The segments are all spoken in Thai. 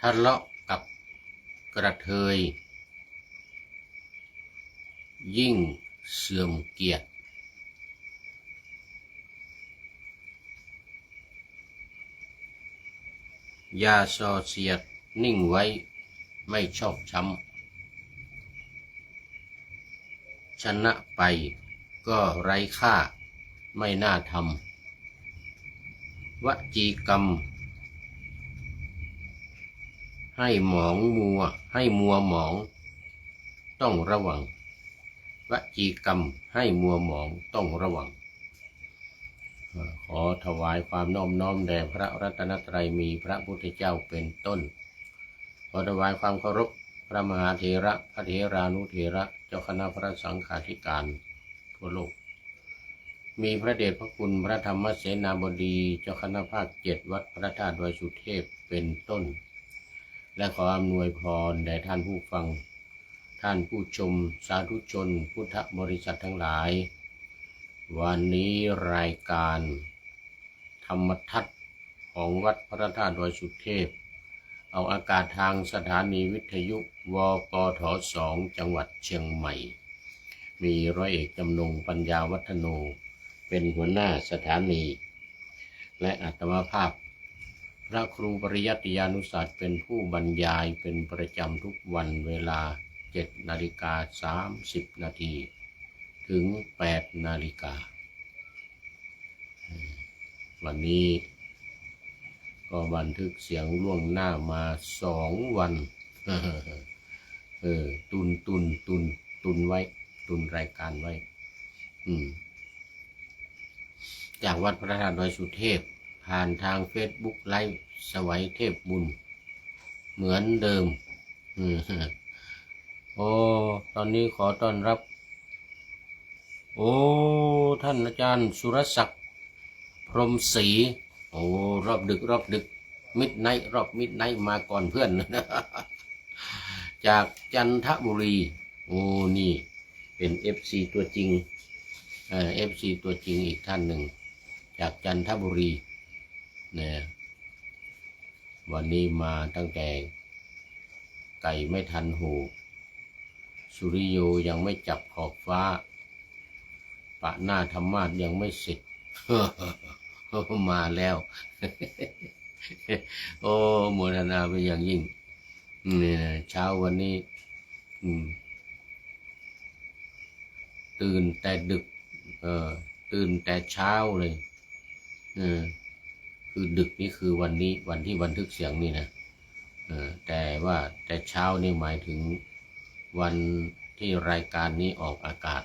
ะเลาะกับกระเทยยิ่งเสื่อมเกียรติยาซอเสียดนิ่งไว้ไม่ชอบช้ำชนะไปก็ไร้ค่าไม่น่าทำวจีกรรมให้มัวหมองต้องระวังวจีกรรมให้มัวหมองต้องระวังขอถวายความนอบน้อมแด่พระรัตนตรัยมีพระพุทธเจ้าเป็นต้นขอถวายความเคารพพระมหาเถระพระเถรานุเถระเจ้าคณะพระสังฆาธิการทั่วโลกมีพระเดชพระคุณพระธรรมเสนาบดีเจ้าคณะภาค7วัดพระธาตุดอยสุเทพเป็นต้นและขออำนวยพรแด่ท่านผู้ฟังท่านผู้ชมสาธุชนพุทธบริษัททั้งหลายวันนี้รายการธรรมทัศน์ของวัดพระธาตุดอยสุเทพเอาอากาศทางสถานีวิทยุวปท2จังหวัดเชียงใหม่มีร้อยเอกจำนงปัญญาวัฒโนเป็นหัวหน้าสถานีและอาตมาภาพพระครูปริยัติยานุศาสตร์เป็นผู้บรรยายเป็นประจำทุกวันเวลา7:30 นาทีถึง8 นาฬิกาวันนี้ก็บันทึกเสียงล่วงหน้ามา2 วันตุนไว้ตุนรายการไว้จากวัดพระธาตุดอยสุเทพผ่านทาง Facebook ไลฟ์สวัยเทพบุญเหมือนเดิมตอนนี้ขอต้อนรับท่านอาจารย์สุรศักดิ์พรหมศรีรอบดึกมิดไนท์รอบมิดไนท์มาก่อนเพื่อนจากจันทบุรีนี่เป็น FC ตัวจริงFC ตัวจริงอีกท่านหนึ่งจากจันทบุรีเนี่ยวันนี้มาตั้งแต่ไก่ไม่ทันหูสุริโยยังไม่จับขอบฟ้าปะหน้าธรรมาสยังไม่เสร็จ มาแล้ว โมทนาเป็นอย่างยิ่งนี่นะเช้าวันนี้ตื่นแต่ดึกตื่นแต่เช้าเลยคือดึกนี่คือวันนี้วันที่บันทึกเสียงนี่นะแต่ว่าแต่เช้านี่หมายถึงวันที่รายการนี้ออกอากาศ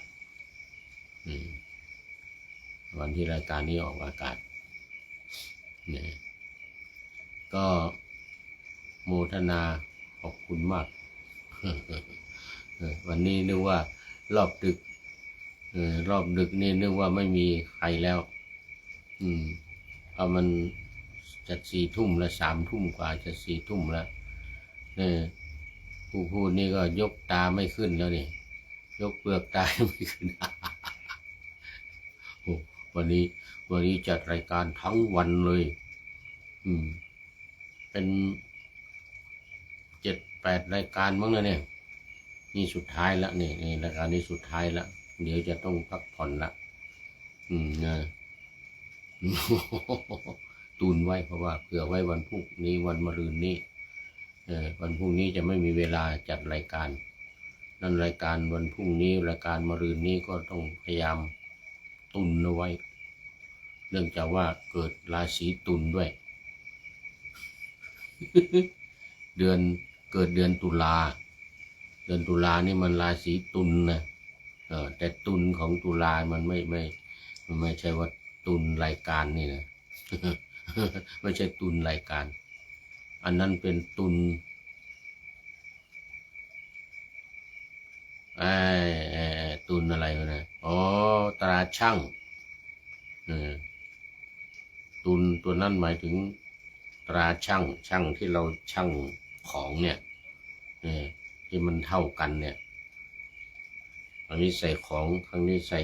วันที่รายการนี้ออกอากาศก็โมทนาขอบคุณมาก วันนี้นึกว่ารอบดึกนี่นึกว่าไม่มีใครแล้วเอามันจะ4 ทุ่มแล้ว3 ทุ่มกว่าจะ4 ทุ่มแล้วผู้พูดนี่ก็ยกตาไม่ขึ้นแล้วนี่ยกเปลือกตาไม่ขึ้น วันนี้จัดรายการทั้งวันเลยเป็น7-8 รายการมั้งนะเนี่ยนี่สุดท้ายละนี่รายการนี้สุดท้ายละเดี๋ยวจะต้องพักผ่อนละนะตุนไว้เพราะว่าเผื่อไว้วันพรุ่งนี้วันมะรืนนี้วันพรุ่งนี้จะไม่มีเวลาจัดรายการนั่นรายการวันพรุ่งนี้รายการมะรืนนี้ก็ต้องพยายามตุนเอาไว้เนื่องจากว่าเกิดราศีตุลด้วย เกิดเดือนตุลานี่มันราศีตุลนะแต่ตุลของตุลามันไม่ใช่ว่าตุลรายการนี่นะ ไม่ใช่ตุลรายการอันนั้นเป็นตุลตุลอะไรนะตราช่างตุลตัวนั้นหมายถึงตราช่างที่เราช่างของเนี่ยที่มันเท่ากันเนี่ยอันนี้ใส่ของครั้งนี้ใส่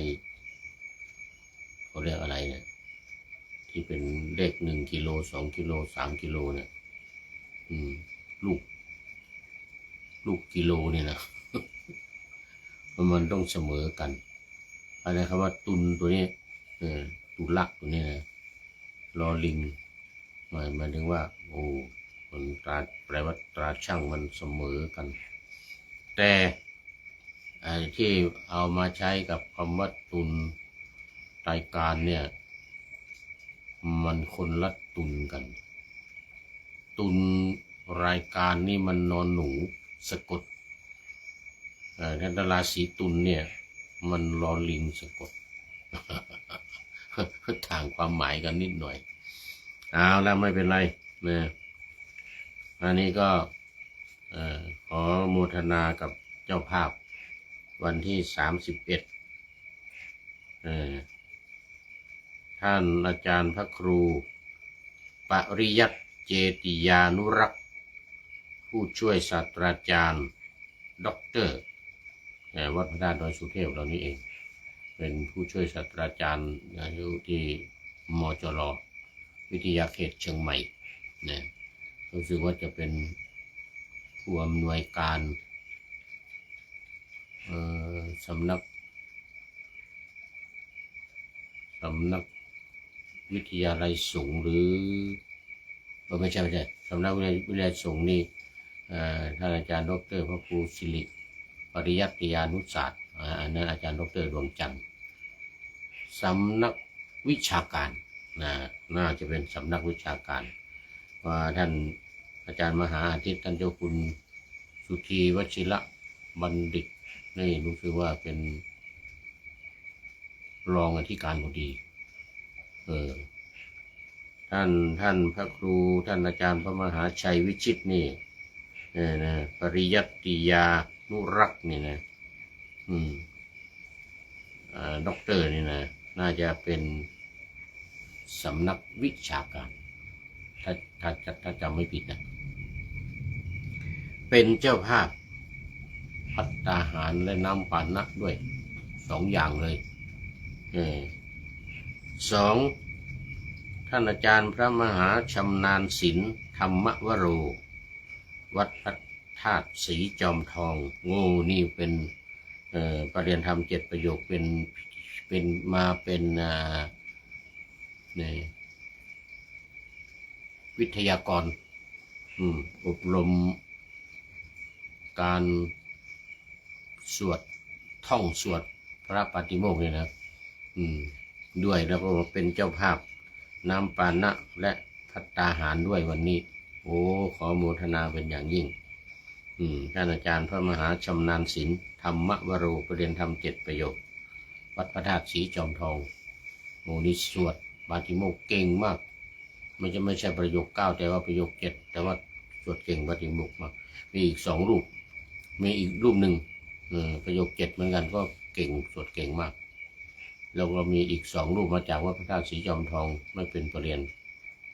เขาเรียกอะไรเนี่ยที่เป็นเลข1 กิโล2 กิโล3 กิโลเนี่ย ลูกกิโลนี่นะ มันต้องเสมอกันอะไรคำว่าตุนตัวนี้ตุลักตัวนี้นะลอลิงหมายถึงว่าโอ้มันตราแปลว่าตราช่างมันเสมอกันแต่ที่เอามาใช้กับคำว่าตุนรายการเนี่ยมันคนละตุนกันตุนรายการนี่มันนอนหนูสะกดท่านราศีตุลเนี่ยมันรอลิงสะกด ต่างความหมายกันนิดหน่อยเอาแล้วไม่เป็นไรนะอันนี้ก็ขอโมทนากับเจ้าภาพวันที่31ท่านอาจารย์พระครูปริยัติเจติยานุรักษ์ผู้ช่วยศาสตราจารย์ด็อกเตอร์วัดพระธาตุดอยสุเทพเรานี่เองเป็นผู้ช่วยศาสตราจารย์อยู่ที่มจร.วิทยาเขตเชียงใหม่นะรู้สึกว่าจะเป็นผู้อำนวยการสำนักวิทยาลัยสงฆ์หรือไม่ใช่สำนักวิทยาลัยสงฆ์นี่ท่านอาจารย์ดร.พระครูสิริปริยัติยานุศาสตร์อันนั้นอาจารย์ดร.ดวงจันทร์สำนักวิชาการน่าจะเป็นสำนักวิชาการว่าท่านอาจารย์มหาอาทิตย์ท่านเจ้าคุณสุธีวชิระบัณฑิตนี่รู้สึกว่าเป็นรองอธิการบดีท่านพระครูท่านอาจารย์พระมหาชัยวิชิตนี่ปริยัติยานุรักษ์นี่นะด็อกเตอร์นี่นะน่าจะเป็นสำนักวิชาการถ้าจำไม่ผิดนะเป็นเจ้าภาพภัตตาหารและน้ำปานะด้วย2 อย่างเลย2ท่านอาจารย์พระมหาชำนาญศิลป์ธรรมวโรวัดพระธาตุศรีจอมทองนี่เป็นประเรียนธรรม7 ประโยคเป็นมาเป็นวิทยากรอบรมการสวดท่องสวดพระปาฏิโมกข์เนี่ยนะด้วยแล้วก็เป็นเจ้าภาพน้ำปานะและภัตตาหารด้วยวันนี้ขอโมทนาเป็นอย่างยิ่งท่านอาจารย์พระมหาชำนาญศิลป์ธรรมวโรประเรียนธรรม7 ประโยควัดพระธาตุศรีจอมทองนี่สวดปาฏิโมกข์เก่งมากไม่ใช่ประโยค9แต่ว่าประโยค7แต่ว่าสวดเก่งปาฏิโมกข์มากมีอีก2 รูปมีอีกรูปหนึ่งประโยค7เหมือนกันก็เก่งสวดเก่งมากแล้วก็มีอีก2 รูปมาจากวัดพระธาตุศรีจอมทองไม่เป็นประเรียน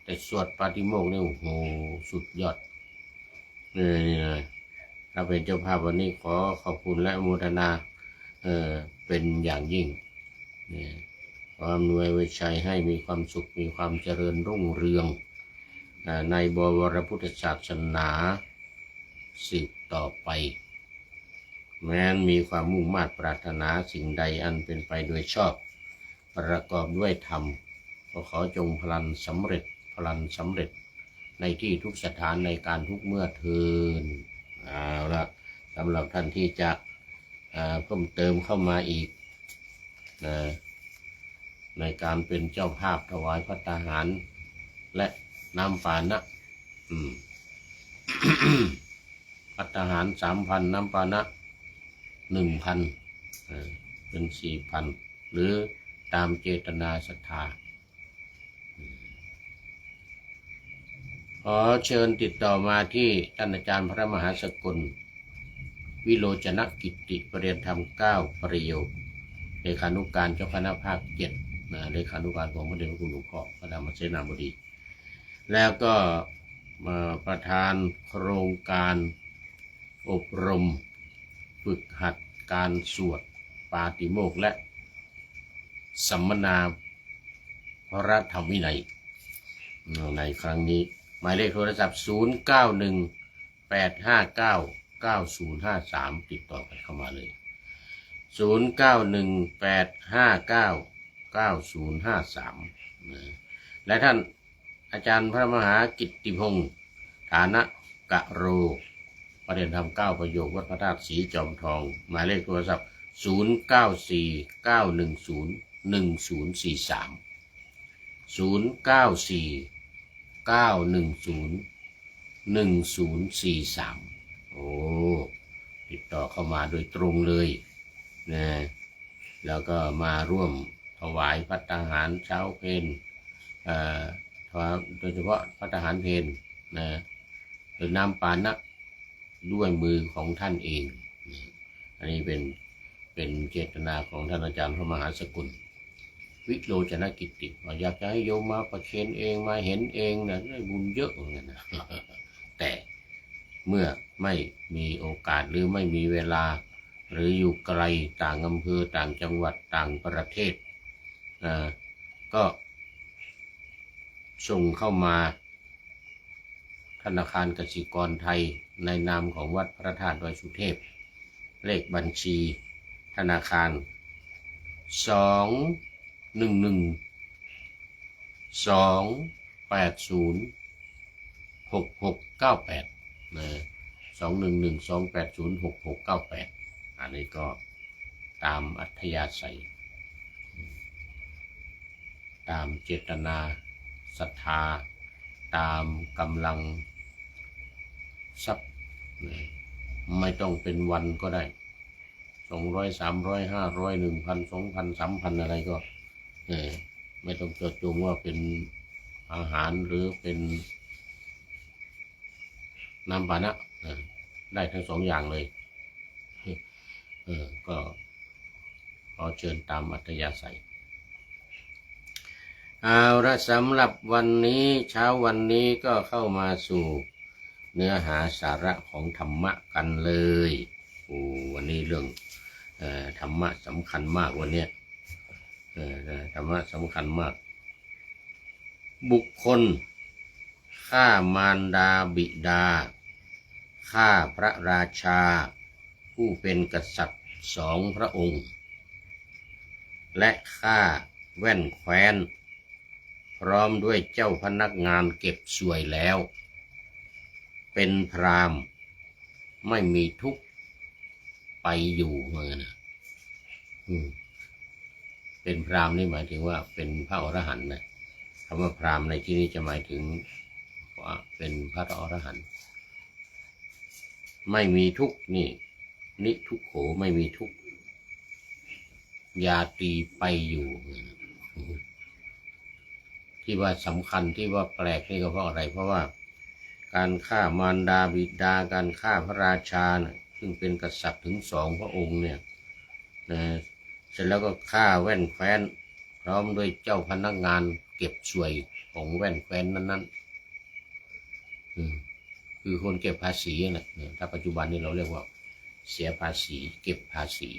แต่สวดปาฏิโมกข์นี่สุดยอดนี่เลยถ้าเป็นเจ้าภาพวันนี้ขอขอบคุณและอนุโมทนาเป็นอย่างยิ่งความอำนวยไว้ชัยให้มีความสุขมีความเจริญรุ่งเรืองในบวรพุทธศาสนาสืบต่อไปแม้นมีความมุ่งมา่ปรารถนาสิ่งใดอันเป็นไปโดยชอบประกอบด้วยธรรมก็ขอจงพลันสำเร็จในที่ทุกสถานในการทุกเมื่อเทินเอาละสำหรับท่านที่จะเพิ่มเติมเข้ามาอีกในการเป็นเจ้าภาพถวายภัตตาหารและน้ำปานะ ภัตตาหาร 3,000 น้ำปานะ 1,000 เป็น 4,000 หรือตามเจตนาศรัทธาขอเชิญติดต่อมาที่ท่านอาจารย์พระมหาสกลวิโรจนกิตติประเรียนธรรม9 ประโยคเลขานุการเจ้าคณะภาค7เลขานุการของพระเดชพระคุณหลวงพ่อพระธรรมเสนาบดีแล้วก็มาประธานโครงการอบรมฝึกหัดการสวดปาฏิโมกข์และสัมมนาพระธรรมวินัยในครั้งนี้หมายเลขโทรศัพท์091 0818599053ติดต่อกันเข้ามาเลย0918599053และท่านอาจารย์พระมหากิตติพงษ์ฐานะกะโรประเด็นธรรม9ประโยควัดพระธาตุสีจอมทองหมายเลขโทรศัพท์0949101043โอ้ติดต่อเข้ามาโดยตรงเลยนะแล้วก็มาร่วมถวายภัตตาหารเช้าเพลโดยเฉพาะภัตตาหารเพลนะหรือน้ำปานะด้วยมือของท่านเองอันนี้เป็นเจตนาของท่านอาจารย์พระมหาสกุลวิโรจนกิตติอยากจะให้โยมมาประเคนเองมาเห็นเองนะได้บุญเยอะเหมือนกันนะแต่เมื่อไม่มีโอกาสหรือไม่มีเวลาหรืออยู่ไกลต่างอำเภอต่างจังหวัดต่างประเทศก็ส่งเข้ามาธนาคารกสิกรไทยในนามของวัดพระธาตุดอยสุเทพเลขบัญชีธนาคาร211-280-6698นะ211-280-6698อันนี้ก็ตามอัธยาศัยตามเจตนาศรัทธาตามกำลังทรัพย์ไม่ต้องเป็นวันก็ได้200 300 500 1,000 2,000 3,000อะไรก็ไม่ต้องเจาะจงว่าเป็นอาหารหรือเป็นน้ำปานะได้ทั้งสองอย่างเลยก็ขอเชิญตามอัธยาศัยเอาละสำหรับวันนี้เช้าวันนี้ก็เข้ามาสู่เนื้อหาสาระของธรรมะกันเลยวันนี้เรื่องธรรมะสำคัญมากวันนี้ธรรมะสำคัญมากบุคคลฆ่ามารดาบิดาฆ่าพระราชาผู้เป็นกษัตริย์2 พระองค์และฆ่าแว่นแคว้นพร้อมด้วยเจ้าพนักงานเก็บสวยแล้วเป็นพราหมณ์ไม่มีทุกข์ไปอยู่เหมือนนะเป็นพราหมณ์นี่หมายถึงว่าเป็นพระอรหันต์นะคำว่าพราหมณ์ในที่นี้จะหมายถึงว่าเป็นพระอรหันต์ไม่มีทุกข์นี่นิทุกโขไม่มีทุกข์ยาตีไปอยู่ที่ว่าสำคัญที่ว่าแปลกนี่ก็เพราะอะไรเพราะว่าการฆ่ามารดาบิดาการฆ่าพระราชาเนี่ยซึ่งเป็นกษัตริย์ถึง2 พระองค์เนี่ยเสร็จแล้วก็ฆ่าแว่นแคว้นพร้อมด้วยเจ้าพนักงานเก็บสวยของแว่นแคว้นนั้นคือคนเก็บภาษีนะถ้าปัจจุบันนี้เราเรียกว่าเสียภาษีเก็บภาษี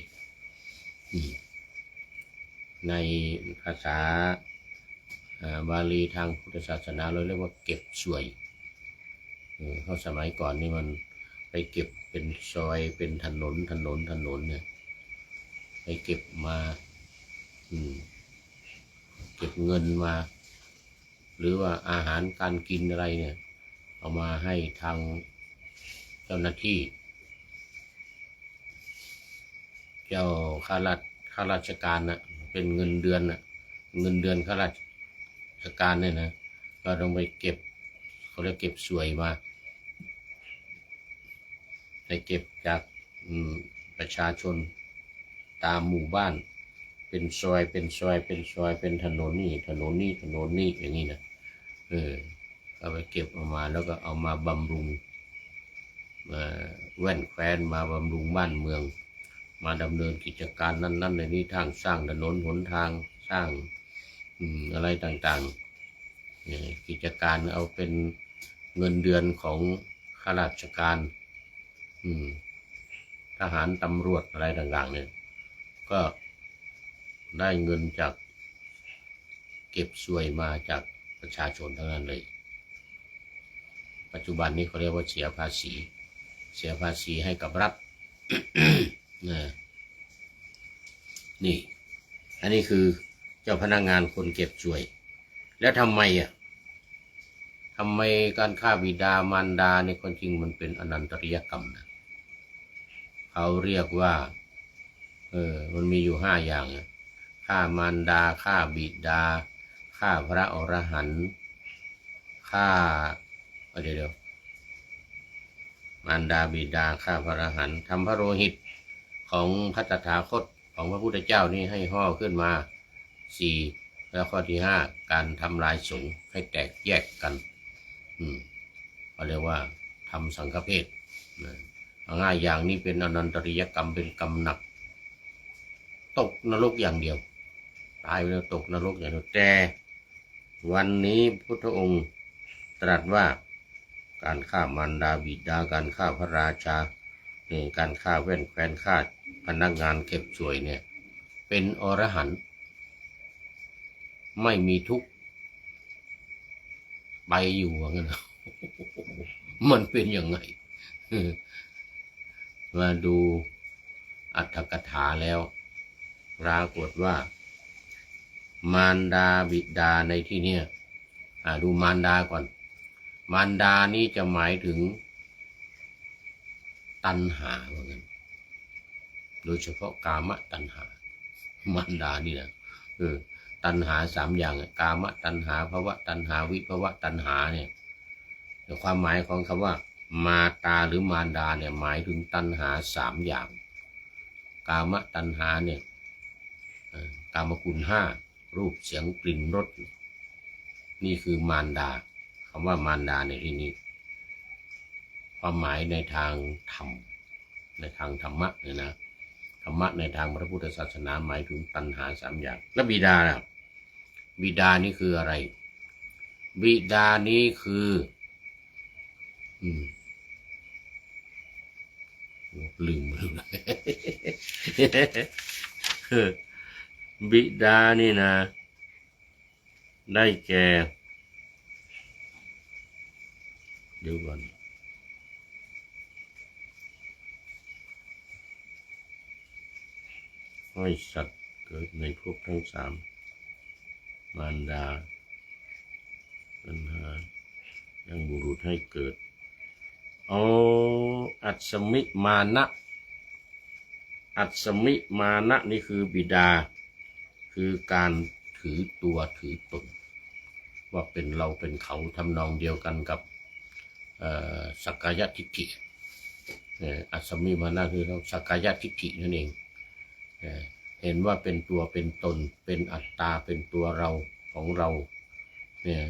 ในภาษาบาลีทางพุทธศาสนาเราเรียกว่าเก็บสวยเพราะสมัยก่อนนี่มันไปเก็บเป็นซอยเป็นถนนเนี่ยไปเก็บมาเก็บเงินมาหรือว่าอาหารการกินอะไรเนี่ยเอามาให้ทางเจ้าหน้าที่เจ้าข้าราชการนะเป็นเงินเดือนนะเงินเดือนข้าราชการเนี่ยนะเราต้องไปเก็บเขาเรียกเก็บสวยมาไปเก็บจากประชาชนตามหมู่บ้านเป็นซอยเป็นถนนนี่อย่างนี้นะเอาไปเก็บออกมาแล้วก็เอามาบำรุงแว่นแคว้นมาบำรุงบ้านเมืองมาดำเนินกิจการนั้นในนี้ทางสร้างถนนหนทางสร้างอะไรต่างๆกิจการเอาเป็นเงินเดือนของข้าราชการทหารตำรวจอะไรต่างๆเนี่ยก็ได้เงินจากเก็บสวยมาจากประชาชนทั้งนั้นเลยปัจจุบันนี้เขาเรียกว่าเสียภาษี เสียภาษีให้กับรัฐ นี่อันนี้คือเจ้าพนักงานคนเก็บสวยแล้วทำไมการฆ่าบิดามารดาเนี่ยคนจริงมันเป็นอนันตริยกรรมนะเขาเรียกว่ามันมีอยู่5 อย่างฆ่ามารดาฆ่าบิดาฆ่าพระอรหันต์ฆ่าเดี๋ยวมารดาบิดาฆ่าพระอรหันต์ทำพระโลหิตของพระตถาคตของพระพุทธเจ้านี่ให้ห่อขึ้นมา4แล้วข้อที่5การทำลายสงฆ์ให้แตกแยกกันเขาเรียกว่าทำสังฆเพศง่ายอย่างนี้เป็นอนันตริยกรรมเป็นกรรมหนักตกนรกอย่างเดียวตายไปแล้วตกนรกอย่างเดียวแต่วันนี้พุทธองค์ตรัสว่าการฆ่ามารดาบิดาการฆ่าพระราชาการฆ่าแว่นแคว้นฆ่าพนักงานเก็บสวยเนี่ยเป็นอรหันต์ไม่มีทุกข์ไปอยู่ว่างั้นมันเป็นยังไงมาดูอรรถกถาแล้วปรากฏว่ามารดาบิดาในที่นี้ดูมารดาก่อนมารดานี้จะหมายถึงตัณหาว่างั้นโดยเฉพาะกามตัณหามารดานี่นะตัณหา3 อย่างกามตัณหาภวตัณหาวิภวตัณหาเนี่ยความหมายของคำว่ามาตาหรือมารดาเนี่ยหมายถึงตัณหา3 อย่างกามตัณหาเนี่ยกามคุณ5รูปเสียงกลิ่นรสนี่คือมารดาคำว่ามารดาในที่นี้ความหมายในทางธรรมในทางธรรมะเนี่ยนะธรรมะในทางพระพุทธศาสนาหมายถึงตัณหา3 อย่างแล้วบิดาล่ะบิดานี่คืออะไรบิดานี้คือลืมบิดานี่นะได้แก่เดี๋ยวก่อนให้สัตว์เกิดในภพทั้ง3มารดาตัณหายังบุรุษให้เกิดอัศมิมานะอัศมิมานะนี่คือบิดาคือการถือตัวถือตนว่าเป็นเราเป็นเขาทำนองเดียวกันกับสักกายทิฏฐิอัศมิมานะคือสักกายทิฏฐินั่นเองเห็นว่าเป็นตัวเป็นตนเป็นอัตตาเป็นตัวเราของเราเนี่ย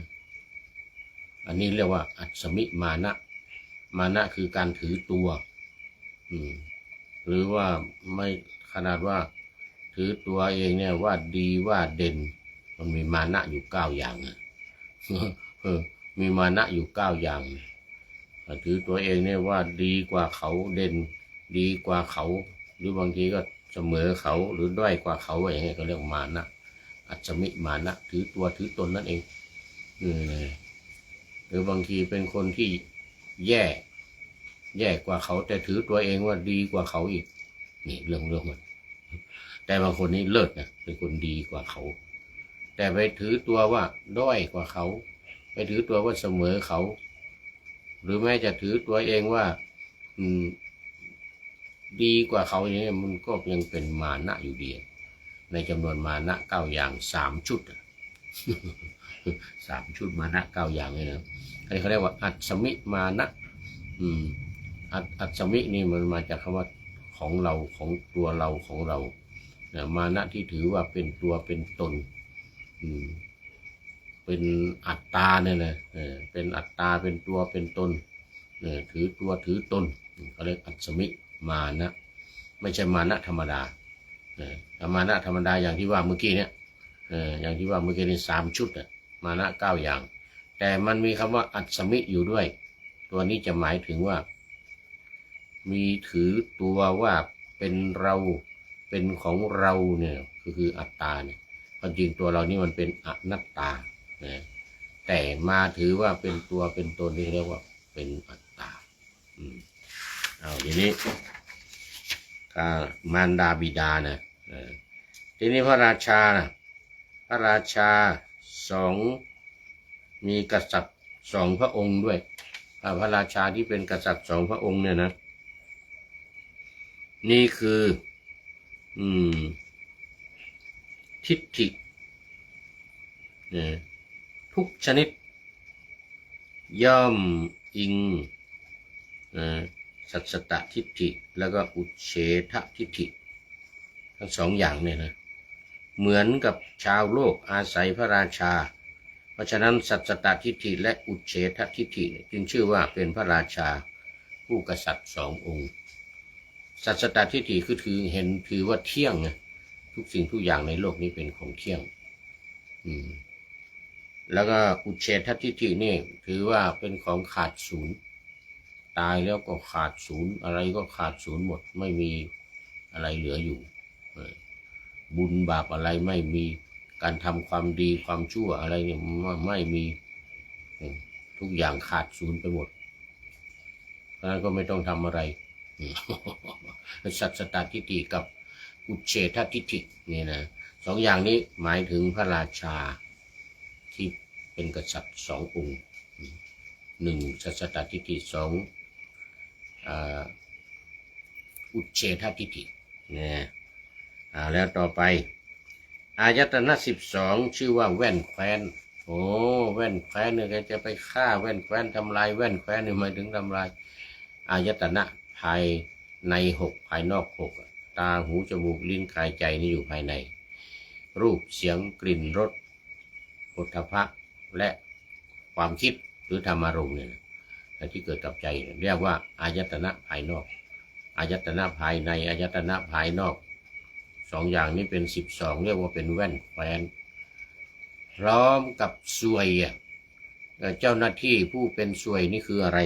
อันนี้เรียกว่าอัศมิมานะมานะคือการถือตัวหรือว่าไม่ขนาดว่าถือตัวเองเนี่ยว่าดีว่าเด่นมันมีมานะอยู่9 อย่างมีมานะอยู่9 อย่างถือตัวเองเนี่ยว่าดีกว่าเขาเด่นดีกว่าเขาหรือบางทีก็เสมอเขาหรือด้อยกว่าเขาอย่างเงี้ยก็เรียกมานะอัจฉมิมานะถือตัวถือตนนั่นเองหรือบางทีเป็นคนที่แย่กว่าเขาแต่ถือตัวเองว่าดีกว่าเขาอีกนี่เรื่องมันแต่บางคนนี่เลิศนะเป็นคนดีกว่าเขาแต่ไปถือตัวว่าด้อยกว่าเขาไปถือตัวว่าเสมอเขาหรือแม้จะถือตัวเองว่าดีกว่าเขาอย่างนี้มันก็ยังเป็นมานะอยู่ดีในจำนวนมานะ9 อย่าง3 ชุด3 ชุดมานะ9 อย่างเลยนะอันนี้เขาเรียกว่าอัศมิมานะอัศมินี่มันมาจากคำว่าของเราของตัวเราของเรามานะที่ถือว่าเป็นตัวเป็นตนเป็นอัตตาเนี่ยนะเป็นอัตตาเป็นตัวเป็นตนถือตัวถือตนเขาเรียกอัศมิมานะไม่ใช่มานะธรรมดามานะธรรมดาอย่างที่ว่าเมื่อกี้เนี่ยอย่างที่ว่าเมื่อกี้นี่3 ชุดมานะ9 อย่างแต่มันมีคำว่าอัศมิอยู่ด้วยตัวนี้จะหมายถึงว่ามีถือตัวว่าเป็นเราเป็นของเราเนี่ยคืออัตตาเนี่ยความจริงตัวเรานี่มันเป็นอนัตตาแต่มาถือว่าเป็นตัวเป็นตนนี่เรียกว่าเป็นอัตตา เอาทีนี้มารดาบิดานะทีนี้พระราชานะพระราชาสองมีกษัตริย์สองพระองค์ด้วยพระราชาที่เป็นกษัตริย์สองพระองค์เนี่ยนะนี่คือทิฏฐิทุกชนิดย่อมอิงสัจจตทิฏฐิแล้วก็อุเฉททิฏฐิทั้งสองอย่างเนี่ยนะเหมือนกับชาวโลกอาศัยพระราชาเพราะฉะนั้นสัจจตทิฏฐิและอุเฉททิฏฐิจึงชื่อว่าเป็นพระราชาผู้กษัตริย์สององค์สัจจตทิฏฐิคือถือว่าเที่ยงนะทุกสิ่งทุกอย่างในโลกนี้เป็นของเที่ยงแล้วก็อุเฉททิฏฐินี่ถือว่าเป็นของขาดศูนย์ตายแล้วก็ขาดศูนย์อะไรก็ขาดศูนย์หมดไม่มีอะไรเหลืออยู่บุญบาปอะไรไม่มีการทำความดีความชั่วอะไรเนี่ยไม่มีทุกอย่างขาดศูนย์ไปหมดเพราะนั้นก็ไม่ต้องทำอะไรสัจจตทิฏฐิกับอุเฉททิฏฐินี่นะสองอย่างนี้หมายถึงพระราชาที่เป็นกษัตริย์สององค์หนึ่งสัจจตทิฏฐิสองอุเฉททิฏฐิเนี่ยแล้วต่อไปอายตนะ12ชื่อว่าแว่นแคว้นโอ้แว่นแคว้นเนี่ยจะไปฆ่าแว่นแคว้นทำลายแว่นแคว้นเนี่ยหมายถึงทำลายอายตนะภายใน6ภายนอก6ตาหูจมูกลิ้นกายใจนี่อยู่ภายในรูปเสียงกลิ่นรสโผฏฐัพพะและความคิดหรือธรรมารมณ์เนี่ยที่เกิดกับใจเรียกว่าอายตนะภายนอกอายตนะภายในอายตนะภายนอกสองอย่างนี้เป็น12เรียกว่าเป็นแว่นแคว้นพร้อมกับสวยเจ้าหน้าที่ผู้เป็นสวยนี่คืออะไร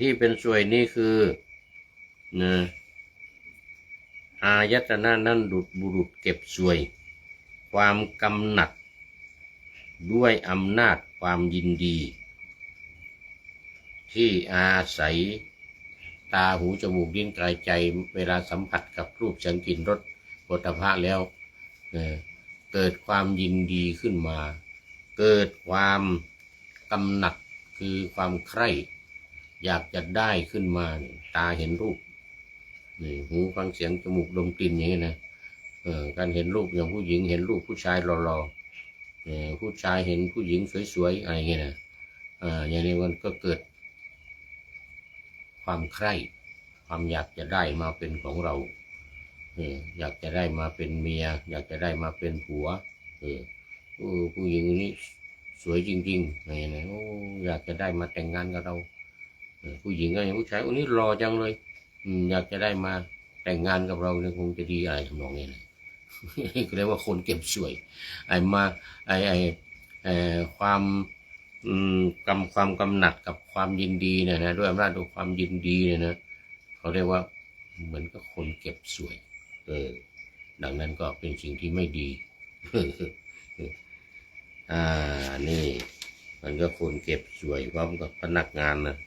ที่เป็นสวยนี่คืออายตนะนั้นดุจบุรุษเก็บสวยความกำหนัดด้วยอำนาจความยินดีที่อาศัยตาหูจมูกลิ้นกายใจเวลาสัมผัสกับรูปเสียงกลิ่นรสโผฏฐัพพะแล้วเกิดความยินดีขึ้นมาเกิดความกำหนัดคือความใคร่อยากจะได้ขึ้นมาตาเห็นรูปหูฟังเสียงจมูกดมกลิ่นอย่างนี้นะการเห็นรูปอย่างผู้หญิงเห็นรูปผู้ชายหล่อๆผู้ชายเห็นผู้หญิงสวยๆอะไรอย่างนี้นะอย่างนี้มันก็เกิดความใคร่ความอยากจะได้มาเป็นของเราอยากจะได้มาเป็นเมียอยากจะได้มาเป็นผัวผู้หญิงนี้สวยจริงๆอะไรนะอยากจะได้มาแต่งงานกับเราผู้หญิงก็อย่างผู้ชายนี้หล่อจังเลยอยากจะได้มาแต่งงานกับเราเนี่ยคงจะดีอะไรทำนองนี้นะก็เรียกว่าคนเก็บสวยความความกำหนัดกับความยินดีเนี่ยนะด้วยอำนาจของความยินดีเนี่ยนะเขาเรียกว่าเหมือนกับคนเก็บสวยดังนั้นก็เป็นสิ่งที่ไม่ดีนี่มันก็คนเก็บสวยพร้อมกับพนักงานนะ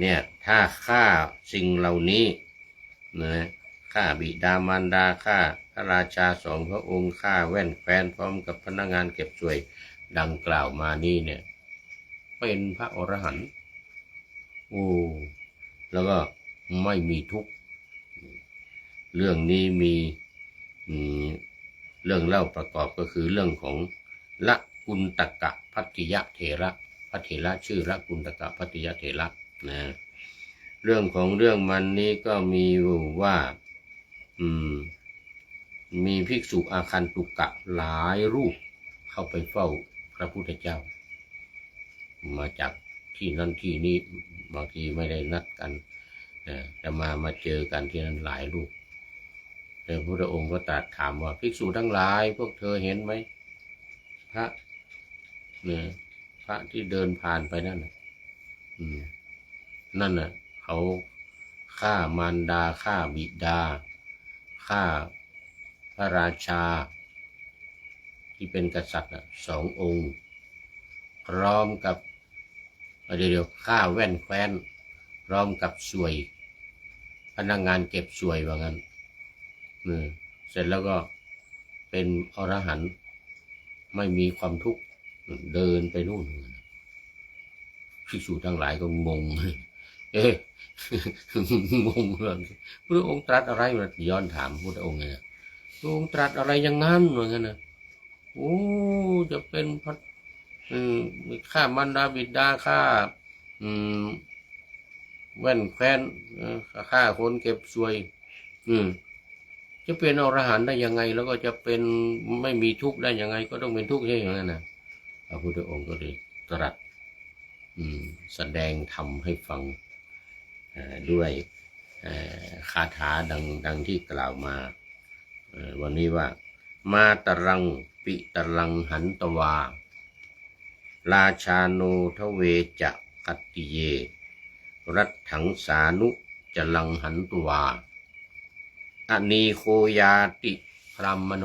เนี่ยถ้าฆ่าสิ่งเหล่านี้นะฆ่าบิดามารดาฆ่าพระราชาสองพระองค์ฆ่าแว่นแคว้นพร้อมกับพนักงานเก็บสวยดังกล่าวมานี่เนี่ยเป็นพระอรหันต์แล้วก็ไม่มีทุกข์เรื่องนี้มีเรื่องเล่าประกอบก็คือเรื่องของละกุณตกะภัตติยเถระพระเถระชื่อละกุณตกะภัตติยเถระนะเรื่องของเรื่องมันนี้ก็มีว่ามีภิกษุอาคันตุกะหลายรูปเข้าไปเฝ้าพระพุทธเจ้ามาจากที่นั่นที่นี้บางทีไม่ได้นัดกันแต่มาเจอกันที่นั่นหลายรูปแต่พระองค์ก็ตรัสถามว่าภิกษุทั้งหลายพวกเธอเห็นไหมพระพระที่เดินผ่านไปนั่นนั่นน่ะเขาฆ่ามารดาฆ่าบิดาฆ่าพระราชาที่เป็นกษัตริย์2 องค์ พร้อมกับเดี๋ยวค่าแว่นแคว้นพร้อมกับสวยพนักงานเก็บสวยว่างั้นเสร็จแล้วก็เป็นอรหันต์ไม่มีความทุกข์เดินไปนู่นภิกษุทั้งหลายก็งงงงเลยพระองค์ตรัสอะไรมาย้อนถามพระองค์ไงพระองค์ตรัสอะไรอย่างนั้นเหมือนกันนะโอ้จะเป็นฆ่ามารดาบิดาฆ่าแว่นแคว้นฆ่าคนเก็บสวยจะเป็นอรหันต์ได้ยังไงแล้วก็จะเป็นไม่มีทุกข์ได้ยังไงก็ต้องเป็นทุกข์ใช่ไหมนะพระพุทธองค์ก็เลยตรัสแสดงธรรมให้ฟังด้วยคาถาดังที่กล่าวมาวันนี้ว่ามาตรังปิตรังหันตวาราชาโนทเวจะกัตติเยรัตถังสานุจลังหันตวาอนีโคยาติพรามโน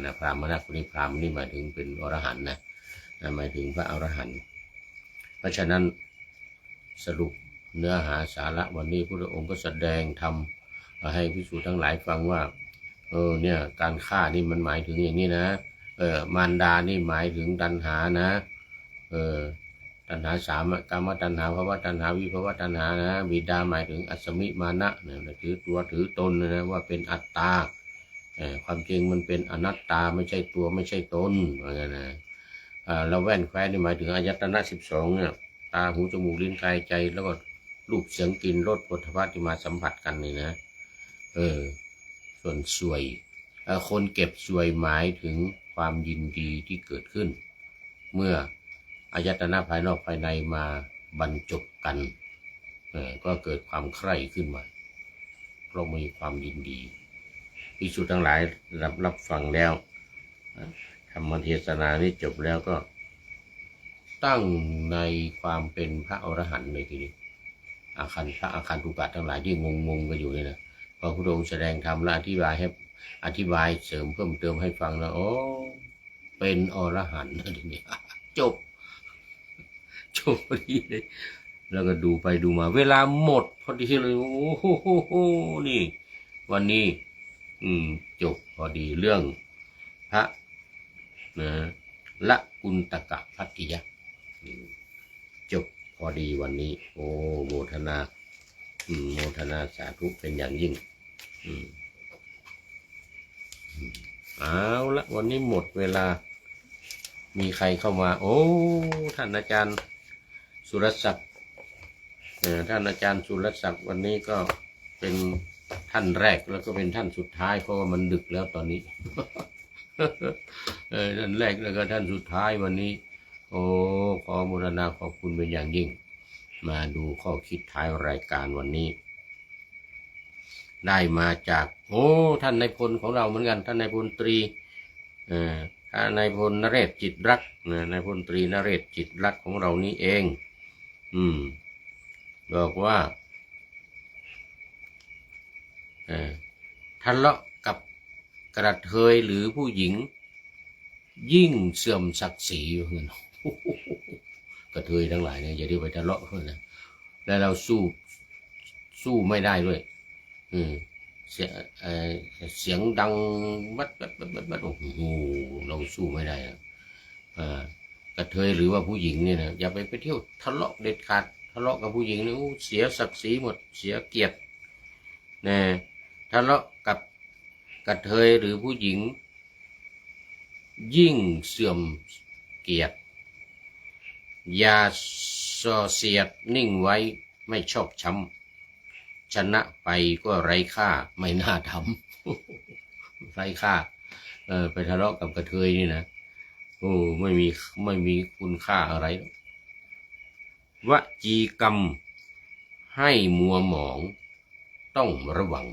นะพรามนะคนนี้พรามนี่หมายถึงเป็นอรหันต์นะหมายถึงพระอรหันต์เพราะฉะนั้นสรุปเนื้อหาสาระวันนี้พระองค์ก็แสดงธรรมให้ภิกษุทั้งหลายฟังว่าเนี่ยการฆ่านี่มันหมายถึงอย่างนี้นะมารดานี่หมายถึงตัณหานะตัณหาสามกามตัณหาภวตัณหาวิภวตัณหานะบิดาหมายถึงอัสมิมานะเนี่ยถือตัวถือตนนะว่าเป็นอัตตาความจริงมันเป็นอนัตตาไม่ใช่ตัวไม่ใช่ตนว่างั้นนะแล้วแว่นแคว้นนี่หมายถึงอายตนะ12เนี่ยตาหูจมูกลิ้นกายใจแล้วก็รูปเสียงกลิ่นรสโผฏฐัพพะที่มาสัมผัสกันนี่นะส่วนสวยคนเก็บสวยหมายถึงความยินดีที่เกิดขึ้นเมื่ออายตนะภายนอกภายในมาบรรจบกันก็เกิดความใคร่ขึ้นมาเพราะมีความยินดีภิกษุทั้งหลายรับฟังแล้วธรรมเทศนานี้จบแล้วก็ตั้งในความเป็นพระอรหันต์เลยทีนี้พระอาคันตุกะทั้งหลายที่งงกันอยู่นี่นะพระพุทธองค์แสดงธรรมและอธิบายเสริมเพิ่มเติมให้ฟังแล้วโอ้เป็นอรหันต์ทีนี้จบพอดีเลยแล้วก็ดูไปดูมาเวลาหมดพอดีเลยโอ้โหนี่วันนี้จบพอดีเรื่องพระละกุณตกะภักกิยะจบพอดีวันนี้โอ้โมทนาสาธุเป็นอย่างยิ่งเอาละวันนี้หมดเวลามีใครเข้ามาโอ้ท่านอาจารย์สุรศักดิ์ท่านอาจารย์สุรศักดิ์วันนี้ก็เป็นท่านแรกแล้วก็เป็นท่านสุดท้ายเพราะว่ามันดึกแล้วตอนนี้ ท่านแรกแล้วก็ท่านสุดท้ายวันนี้โอ้ขอบูรณาขอบคุณเป็นอย่างยิ่งมาดูข้อคิดท้ายรายการวันนี้ได้มาจากท่านนายพลของเราเหมือนกันท่านนายพลตรีท่านนายพลนเรศจิตรักนายพลตรีนเรศจิตรักของเรานี่เองบอกว่าทะเลาะกับกระเทยหรือผู้หญิงยิ่งเสื่อมศักดิ์ศรีเพื่อนกระเทยทั้งหลายเนี่ยอย่าได้ไปทะเลาะเพื่อนนะแล้วเราสู้ไม่ได้ด้วยเสียงดังบัดโอ้โหเราสู้ไม่ได้กระเทยหรือว่าผู้หญิงเนี่ยนะอย่าไปเที่ยวทะเลาะเด็ดขาดทะเลาะกับผู้หญิงเนี่ยเสียศักดิ์ศรีหมดเสียเกียรตินะทะเลาะกับกระเทยหรือผู้หญิงยิ่งเสื่อมเกียรติอย่าส่อเสียดนิ่งไว้ไม่ชอบช้ำชนะไปก็ไร้ค่าไม่น่าทำไร้ค่าไปทะเลาะกับกระเทยนี่นะโอ้ไม่มีคุณค่าอะไรวจีกรรมให้มัวหมองต้องระวัง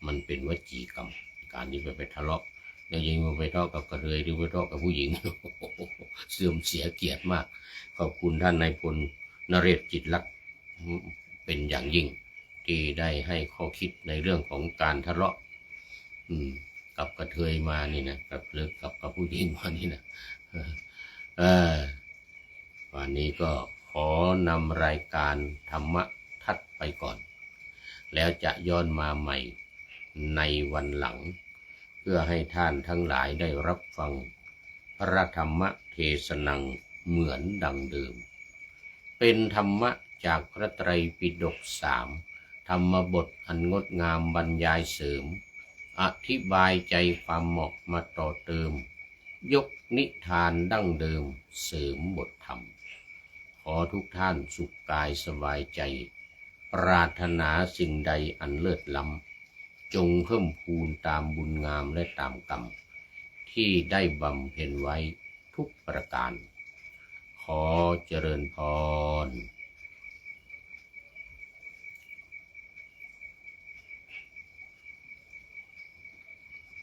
มันเป็นวจีกรรมการที่ไปทะเลาะแล้วยิงไปทะเลาะกับกระเทยหรือไปทะเลาะกับผู้หญิง เสื่อมเสียเกียรติมากขอบคุณท่านนายพลนเรศจิตรักเป็นอย่างยิ่งที่ได้ให้ข้อคิดในเรื่องของการทะเลาะกับกระเทยมานี่นะกับผู้หญิงมานี่นะ วันนี้ก็ขอนำรายการธรรมทัศน์ไปก่อน แล้วจะย้อนมาใหม่ในวันหลัง เพื่อให้ท่านทั้งหลายได้รับฟังพระธรรมเทศนังเหมือนดังเดิมเป็นธรรมะจากพระไตรปิฎก3ธรรมบทอันงดงามบรรยายเสริมอธิบายใจความเหมาะมาต่อเติมยกนิทานดั้งเดิมเสริมบทธรรมขอทุกท่านสุขกายสบายใจปรารถนาสิ่งใดอันเลิศล้ำจงเพิ่มพูนตามบุญงามและตามกรรมที่ได้บำเพ็ญไว้ทุกประการขอเจริญพร